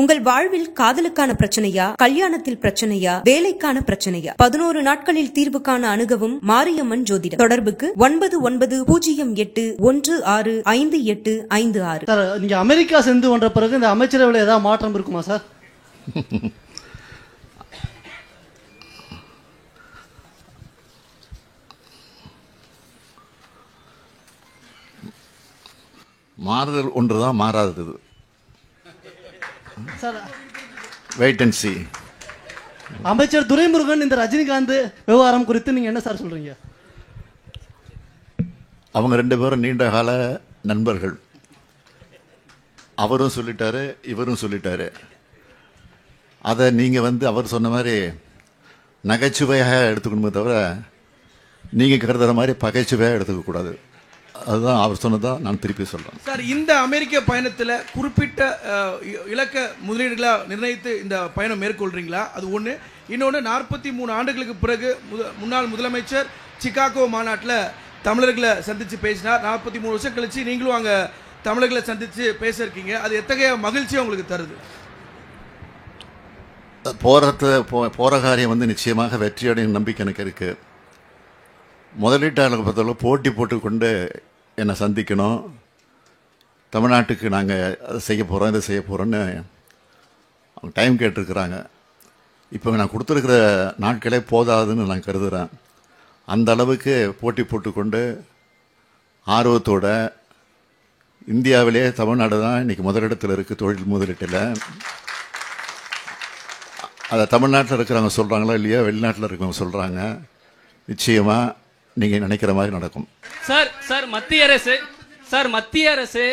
உங்கள் வாழ்வில் காதலுக்கான பிரச்சனையா, கல்யாணத்தில் பிரச்சனையா, வேலைக்கான பிரச்சனையா? 11 நாட்களில் தீர்வு காண அணுகவும் மாரியம்மன் ஜோதிடம். தொடர்புக்கு 9908165856. சார், நீங்க அமெரிக்கா சென்று வந்த பிறகு இந்த அமைச்சரவையில் ஏதாவது மாற்றம் இருக்குமா சார்? மாறுதல் ஒன்றுதான், மாறாதது. Sir, wait and see. அமைச்சர் துரைமுருகன் இந்த ரஜினிகாந்த் விவகாரம் குறித்து நீங்க என்ன சார் சொல்றீங்க? அவங்க 2 பேரும் நீண்ட கால நண்பர்கள். அவரும் சொல்லிட்டாரு, இவரும் சொல்லிட்டாரு. அதை நீங்க அவர் சொன்ன மாதிரி நகைச்சுவையாக எடுத்துக்கணுமே தவிர நீங்க கருதுற மாதிரி பகைச்சுவையாக எடுத்துக்க கூடாது. அதுதான் அவர் சொன்னதான் நான் திருப்பி சொல்றேன். சார், இந்த அமெரிக்க பயணத்தில் குறிப்பிட்ட இலக்க முதலீடுகளை நிர்ணயித்து இந்த பயணம் மேற்கொள்றீங்களா? அது ஒன்று. இன்னொன்று, 43 ஆண்டுகளுக்கு பிறகு முன்னாள் முதலமைச்சர் சிகாகோ மாநாட்டில் தமிழர்களை சந்தித்து பேசினார். 43 வருஷம் கழிச்சு நீங்களும் அங்கே தமிழர்களை சந்தித்து பேச இருக்கீங்க. அது எத்தகைய மகிழ்ச்சியை உங்களுக்கு தருது? போற காரியம் நிச்சயமாக வெற்றியடையும் நம்பிக்கை எனக்கு இருக்கு. முதலீட்டாளர்கள் பொறுத்தவரை போட்டி போட்டுக்கொண்டு என்னை சந்திக்கணும், தமிழ்நாட்டுக்கு நாங்கள் அதை செய்ய போகிறோம், இதை செய்ய போகிறோன்னு அவங்க டைம் கேட்டிருக்கிறாங்க. இப்போ நான் கொடுத்துருக்கிற நாட்களே போதாதுன்னு நான் கருதுகிறேன். அந்த அளவுக்கு போட்டி போட்டுக்கொண்டு ஆர்வத்தோட இந்தியாவிலே தமிழ்நாடு தான் இன்றைக்கி முதலிடத்தில் இருக்குது தொழில் முதலீட்டில். அதை தமிழ்நாட்டில் இருக்கிறவங்க சொல்கிறாங்களா இல்லையா, வெளிநாட்டில் இருக்கிறவங்க சொல்கிறாங்க. நிச்சயமாக நீங்கள் நினைக்கிற மாதிரி நடக்கும். மத்திய அரசு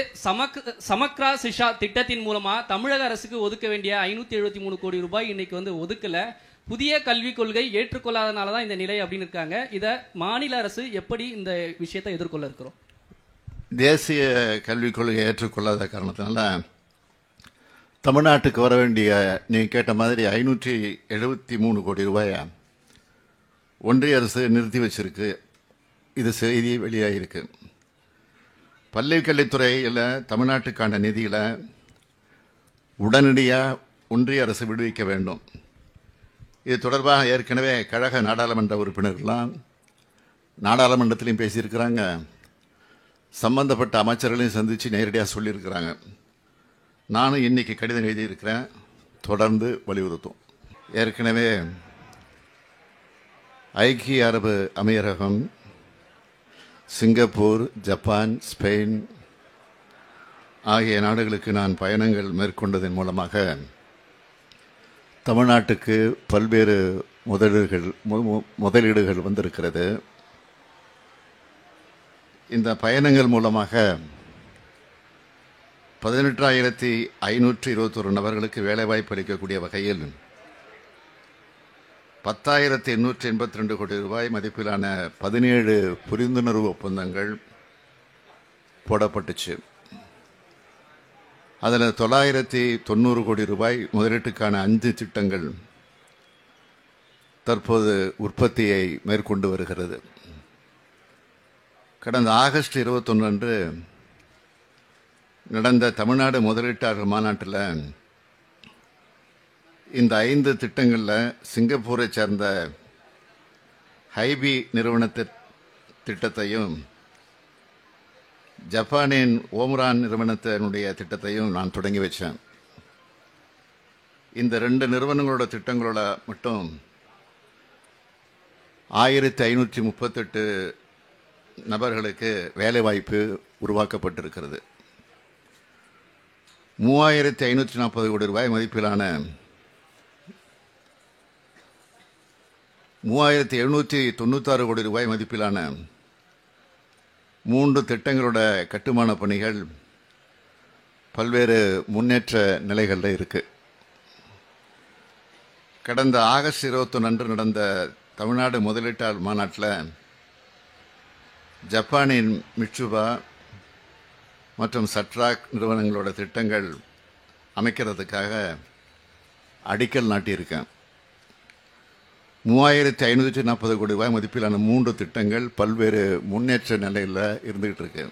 சமக்ரா சிஷா திட்டத்தின் மூலமா தமிழக அரசுக்கு ஒதுக்க வேண்டிய 573 கோடி ரூபாய் இன்னைக்கு ஒதுக்கல. புதிய கல்விக் கொள்கை ஏற்றுக்கொள்ளாதனால தான் இந்த நிலை அப்படின்னு இருக்காங்க. இதை மாநில அரசு எப்படி இந்த விஷயத்தை எதிர்கொள்ள இருக்கிறோம்? தேசிய கல்விக் கொள்கையை ஏற்றுக்கொள்ளாத காரணத்தினால தமிழ்நாட்டுக்கு வர வேண்டிய நீங்கள் கேட்ட மாதிரி 573 கோடி ரூபாயை ஒன்றிய அரசு நிறுத்தி வச்சிருக்கு. இது செய்தி வெளியாகிருக்கு. பள்ளி கல்வித்துறையில் தமிழ்நாட்டுக்கான நிதியில் உடனடியாக ஒன்றிய அரசு விடுவிக்க வேண்டும். இது தொடர்பாக ஏற்கனவே கழக நாடாளுமன்ற உறுப்பினர்கள்லாம் நாடாளுமன்றத்திலையும் பேசியிருக்கிறாங்க, சம்பந்தப்பட்ட அமைச்சர்களையும் சந்தித்து நேரடியாக சொல்லியிருக்கிறாங்க. நானும் இன்னைக்கு கடிதம் எழுதியிருக்கிறேன், தொடர்ந்து வலியுறுத்தும். ஏற்கனவே ஐக்கிய அரபு அமீரகம், சிங்கப்பூர், ஜப்பான், ஸ்பெயின் ஆகிய நாடுகளுக்கு நான் பயணங்கள் மேற்கொண்டதன் மூலமாக தமிழ்நாட்டுக்கு பல்வேறு முதலீடுகள் வந்திருக்கிறது. இந்த பயணங்கள் மூலமாக 18,521 நபர்களுக்கு வேலைவாய்ப்பு அளிக்கக்கூடிய வகையில் 10,882 கோடி ரூபாய் மதிப்பிலான 17 புரிந்துணர்வு ஒப்பந்தங்கள் போடப்பட்டுச்சு. அதில் 990 கோடி ரூபாய் முதலீட்டுக்கான 5 திட்டங்கள் தற்போது உற்பத்தியை மேற்கொண்டு வருகிறது. கடந்த ஆகஸ்ட் 21 அன்று நடந்த தமிழ்நாடு முதலீட்டாளர் மாநாட்டில் இந்த 5 திட்டங்களில் சிங்கப்பூரை சேர்ந்த ஹைபி நிறுவன திட்டத்தையும் ஜப்பானின் ஓம்ரான் நிறுவனத்தினுடைய திட்டத்தையும் நான் தொடங்கி வச்சேன். இந்த 2 நிறுவனங்களோட திட்டங்களோட மட்டும் 1,538 நபர்களுக்கு வேலைவாய்ப்பு உருவாக்கப்பட்டிருக்கிறது. 3,540 கோடி ரூபாய் மதிப்பிலான 3,796 கோடி ரூபாய் மதிப்பிலான 3 திட்டங்களோட கட்டுமான பணிகள் பல்வேறு முன்னேற்ற நிலைகளில் இருக்கு. கடந்த ஆகஸ்ட் 21 அன்று நடந்த தமிழ்நாடு முதலீட்டாளர் மாநாட்டில் ஜப்பானின் மிட்சுபா மற்றும் சட்ராக் நிறுவனங்களோட திட்டங்கள் அமைக்கிறதுக்காக அடிக்கல் நாட்டியிருக்கேன். 3,540 கோடி ரூபாய் மதிப்பிலான 3 திட்டங்கள் பல்வேறு முன்னேற்ற நிலையில் இருந்துகிட்டு இருக்கு.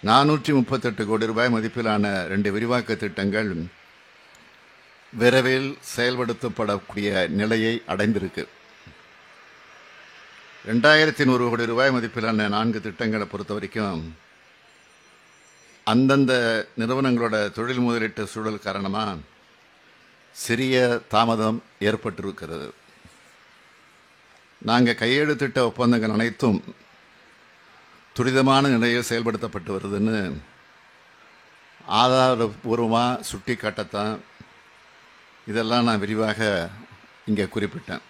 438 கோடி ரூபாய் மதிப்பிலான 2 விரிவாக்க திட்டங்கள் விரைவில் செயல்படுத்தப்படக்கூடிய நிலையை அடைந்திருக்கு. 2100 கோடி ரூபாய் மதிப்பிலான 4 திட்டங்களை பொறுத்த வரைக்கும் அந்தந்த நிறுவனங்களோட தொழில் முதலீட்டு சூழல் காரணமாக சிறிய தாமதம் ஏற்பட்டிருக்கிறது. நாங்கள் கையெழுத்திட்ட ஒப்பந்தங்கள் அனைத்தும் துரிதமான நிலையில் செயல்படுத்தப்பட்டு வருதுன்னு ஆதாரபூர்வமாக சுட்டி காட்டத்தான் இதெல்லாம் நான் விரிவாக இங்கே குறிப்பிட்டேன்.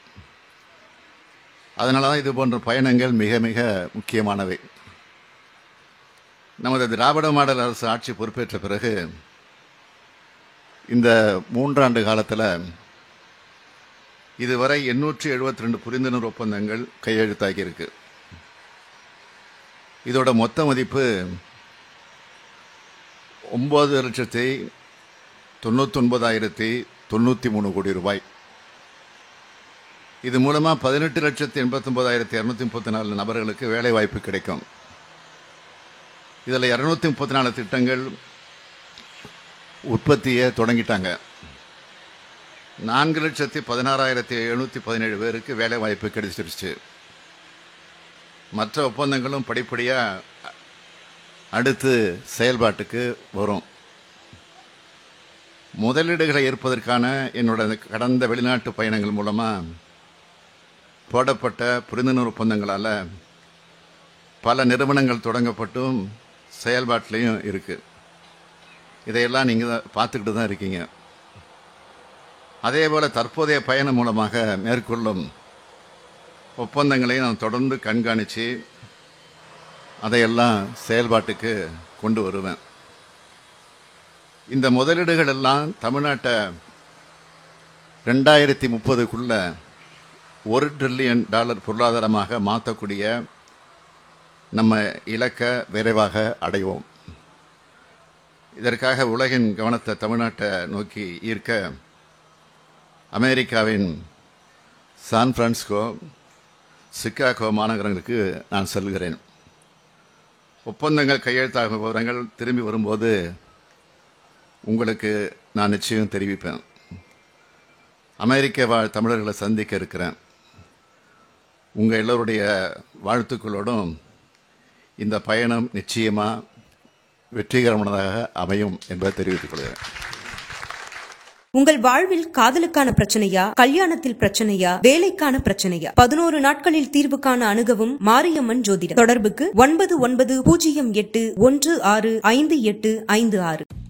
அதனால தான் இது போன்ற பயணங்கள் மிக மிக முக்கியமானவை. நமது திராவிட மாடல் அரசு ஆட்சி பொறுப்பேற்ற பிறகு இந்த 3 ஆண்டு காலத்தில் இதுவரை 872 புரிந்துணர்வு ஒப்பந்தங்கள் கையெழுத்தாகியிருக்கு. இதோட மொத்த மதிப்பு 9,99,093 கோடி ரூபாய். இது மூலமாக 18,89,234 நபர்களுக்கு வேலை வாய்ப்பு கிடைக்கும். இதில் 234 திட்டங்கள் உற்பத்தியை தொடங்கிட்டாங்க. 4,16,717 பேருக்கு வேலை வாய்ப்பு கிடைச்சிருச்சு. மற்ற ஒப்பந்தங்களும் படிப்படியாக அடுத்து செயல்பாட்டுக்கு வரும். முதலீடுகளை ஏற்பதற்கான என்னோட கடந்த வெளிநாட்டு பயணங்கள் மூலமாக போடப்பட்ட புரிந்துணர்வு ஒப்பந்தங்களால் பல நிறுவனங்கள் தொடங்கப்பட்டும் செயல்பாட்டிலையும் இருக்குது. இதையெல்லாம் நீங்கள் பார்த்துக்கிட்டு தான் இருக்கீங்க. அதே போல் தற்போதைய பயணம் மூலமாக மேற்கொள்ளும் ஒப்பந்தங்களை நான் தொடர்ந்து கண்காணித்து அதையெல்லாம் செயல்பாட்டுக்கு கொண்டு வருவேன். இந்த முதலீடுகள் எல்லாம் தமிழ்நாட்டை 2030க்குள்ள $1 ட்ரில்லியன் பொருளாதாரமாக மாற்றக்கூடிய நம்ம இலக்கை விரைவாக அடைவோம். இதற்காக உலகின் கவனத்தை தமிழ்நாட்டை நோக்கி ஈர்க்க அமெரிக்காவின் சான் பிரான்சிஸ்கோ, சிகாகோ மாநகரங்களுக்கு நான் செல்கிறேன். ஒப்பந்தங்கள் கையெழுத்தாகும் விவரங்கள் திரும்பி வரும்போது உங்களுக்கு நான் நிச்சயம் தெரிவிப்பேன். அமெரிக்க வாழ் தமிழர்களை சந்திக்க இருக்கிறேன். உங்கள் எல்லோருடைய வாழ்த்துக்களோடும் இந்த பயணம் நிச்சயமாக வெற்றிகரமானதாக அமையும் என்பதை தெரிவித்துக் கொள்கிறேன். உங்கள் வாழ்வில் காதலுக்கான பிரச்சனையா, கல்யாணத்தில் பிரச்சனையா, வேலைக்கான பிரச்சனையா? 11 நாட்களில் தீர்வுக்கான அணுகவும் மாரியம்மன் ஜோதிடம். தொடர்புக்கு 9908165856.